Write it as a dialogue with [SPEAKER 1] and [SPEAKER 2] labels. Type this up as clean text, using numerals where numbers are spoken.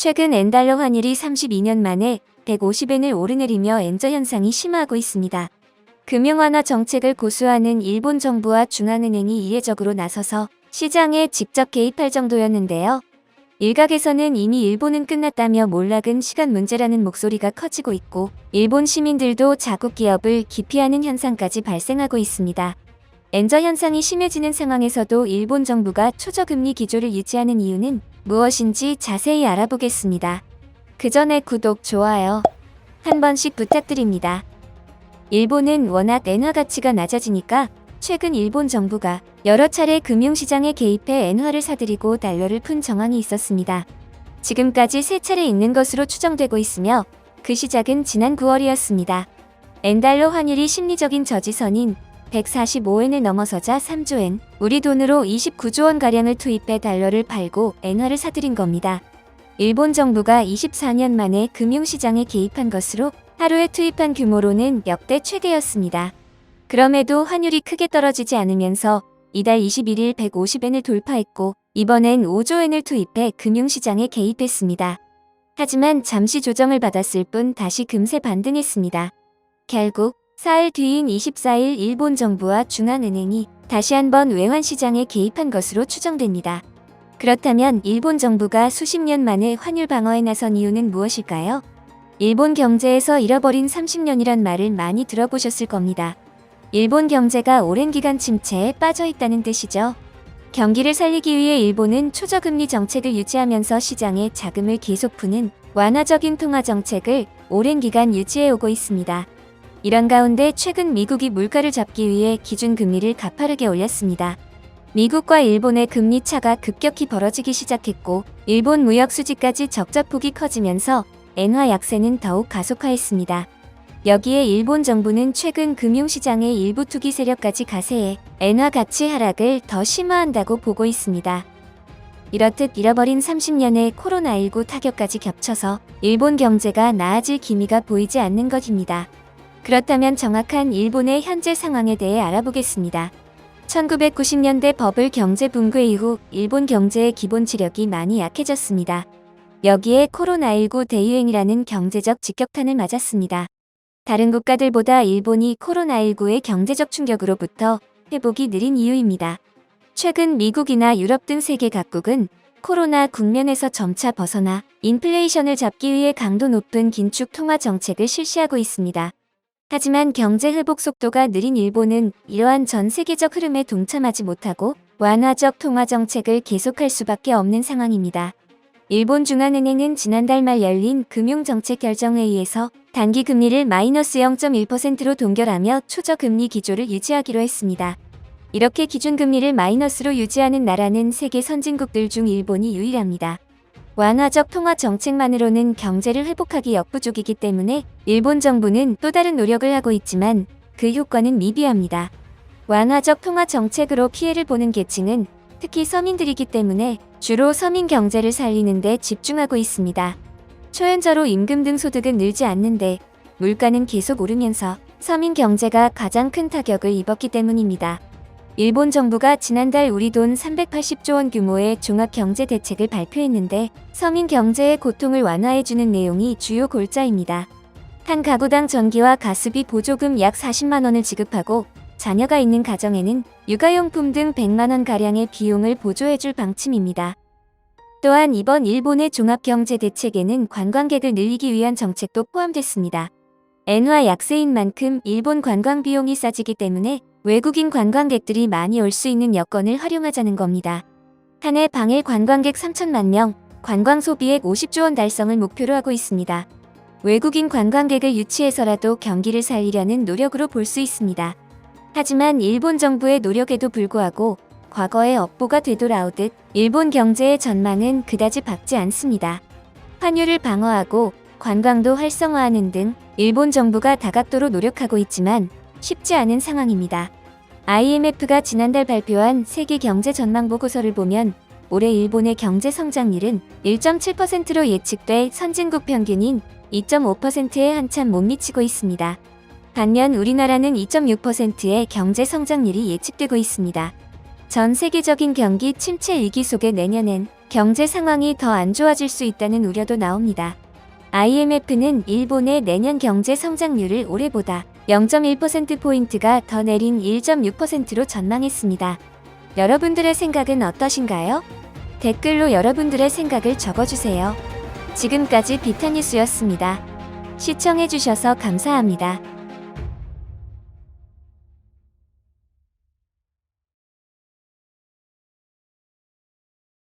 [SPEAKER 1] 최근 엔달러 환율이 32년 만에 150엔을 오르내리며 엔저 현상이 심화하고 있습니다. 금융 완화 정책을 고수하는 일본 정부와 중앙은행이 이례적으로 나서서 시장에 직접 개입할 정도였는데요. 일각에서는 이미 일본은 끝났다며 몰락은 시간 문제라는 목소리가 커지고 있고, 일본 시민들도 자국 기업을 기피하는 현상까지 발생하고 있습니다. 엔저 현상이 심해지는 상황에서도 일본 정부가 초저금리 기조를 유지하는 이유는 무엇인지 자세히 알아보겠습니다. 그 전에 구독, 좋아요 한 번씩 부탁드립니다. 일본은 워낙 엔화 가치가 낮아지니까 최근 일본 정부가 여러 차례 금융시장에 개입해 엔화를 사들이고 달러를 푼 정황이 있었습니다. 지금까지 3차례 있는 것으로 추정되고 있으며 그 시작은 지난 9월이었습니다. 엔달러 환율이 심리적인 저지선인 145엔을 넘어서자 3조엔, 우리 돈으로 29조 원가량을 투입해 달러를 팔고 엔화를 사들인 겁니다. 일본 정부가 24년 만에 금융시장에 개입한 것으로 하루에 투입한 규모로는 역대 최대였습니다. 그럼에도 환율이 크게 떨어지지 않으면서 이달 21일 150엔을 돌파했고, 이번엔 5조엔을 투입해 금융시장에 개입했습니다. 하지만 잠시 조정을 받았을 뿐 다시 금세 반등했습니다. 결국 사흘 뒤인 24일 일본 정부와 중앙은행이 다시 한번 외환시장에 개입한 것으로 추정됩니다. 그렇다면 일본 정부가 수십 년 만에 환율 방어에 나선 이유는 무엇일까요? 일본 경제에서 잃어버린 30년이란 말을 많이 들어보셨을 겁니다. 일본 경제가 오랜 기간 침체에 빠져 있다는 뜻이죠. 경기를 살리기 위해 일본은 초저금리 정책을 유지하면서 시장에 자금을 계속 푸는 완화적인 통화 정책을 오랜 기간 유지해 오고 있습니다. 이런 가운데 최근 미국이 물가를 잡기 위해 기준금리를 가파르게 올렸습니다. 미국과 일본의 금리 차가 급격히 벌어지기 시작했고, 일본 무역 수지까지 적자폭이 커지면서 엔화 약세는 더욱 가속화했습니다. 여기에 일본 정부는 최근 금융시장의 일부 투기 세력까지 가세해 엔화 가치 하락을 더 심화한다고 보고 있습니다. 이렇듯 잃어버린 30년의 코로나19 타격까지 겹쳐서 일본 경제가 나아질 기미가 보이지 않는 것입니다. 그렇다면 정확한 일본의 현재 상황에 대해 알아보겠습니다. 1990년대 버블 경제 붕괴 이후 일본 경제의 기본 지력이 많이 약해졌습니다. 여기에 코로나19 대유행이라는 경제적 직격탄을 맞았습니다. 다른 국가들보다 일본이 코로나19의 경제적 충격으로부터 회복이 느린 이유입니다. 최근 미국이나 유럽 등 세계 각국은 코로나 국면에서 점차 벗어나 인플레이션을 잡기 위해 강도 높은 긴축 통화 정책을 실시하고 있습니다. 하지만 경제 회복 속도가 느린 일본은 이러한 전 세계적 흐름에 동참하지 못하고 완화적 통화 정책을 계속할 수밖에 없는 상황입니다. 일본 중앙은행은 지난달 말 열린 금융정책결정회의에서 단기 금리를 마이너스 0.1%로 동결하며 초저금리 기조를 유지하기로 했습니다. 이렇게 기준금리를 마이너스로 유지하는 나라는 세계 선진국들 중 일본이 유일합니다. 완화적 통화 정책만으로는 경제를 회복하기 역부족이기 때문에 일본 정부는 또 다른 노력을 하고 있지만 그 효과는 미비합니다. 완화적 통화 정책으로 피해를 보는 계층은 특히 서민들이기 때문에 주로 서민 경제를 살리는 데 집중하고 있습니다. 초연저로 임금 등 소득은 늘지 않는데 물가는 계속 오르면서 서민 경제가 가장 큰 타격을 입었기 때문입니다. 일본 정부가 지난달 우리 돈 380조 원 규모의 종합경제대책을 발표했는데 서민 경제의 고통을 완화해주는 내용이 주요 골자입니다. 한 가구당 전기와 가스비 보조금 약 40만 원을 지급하고 자녀가 있는 가정에는 육아용품 등 100만 원가량의 비용을 보조해줄 방침입니다. 또한 이번 일본의 종합경제대책에는 관광객을 늘리기 위한 정책도 포함됐습니다. 엔화 약세인 만큼 일본 관광 비용이 싸지기 때문에 외국인 관광객들이 많이 올 수 있는 여건을 활용하자는 겁니다. 한 해 방일 관광객 3천만 명, 관광 소비액 50조 원 달성을 목표로 하고 있습니다. 외국인 관광객을 유치해서라도 경기를 살리려는 노력으로 볼 수 있습니다. 하지만 일본 정부의 노력에도 불구하고 과거의 업보가 되돌아오듯 일본 경제의 전망은 그다지 밝지 않습니다. 환율을 방어하고 관광도 활성화하는 등 일본 정부가 다각도로 노력하고 있지만 쉽지 않은 상황입니다. IMF가 지난달 발표한 세계 경제 전망 보고서를 보면 올해 일본의 경제 성장률은 1.7%로 예측돼 선진국 평균인 2.5%에 한참 못 미치고 있습니다. 반면 우리나라는 2.6%의 경제 성장률이 예측되고 있습니다. 전 세계적인 경기 침체 위기 속에 내년엔 경제 상황이 더 안 좋아질 수 있다는 우려도 나옵니다. IMF는 일본의 내년 경제 성장률을 올해보다 0.1%포인트가 더 내린 1.6%로 전망했습니다. 여러분들의 생각은 어떠신가요? 댓글로 여러분들의 생각을 적어주세요. 지금까지 비타뉴스였습니다. 시청해주셔서 감사합니다.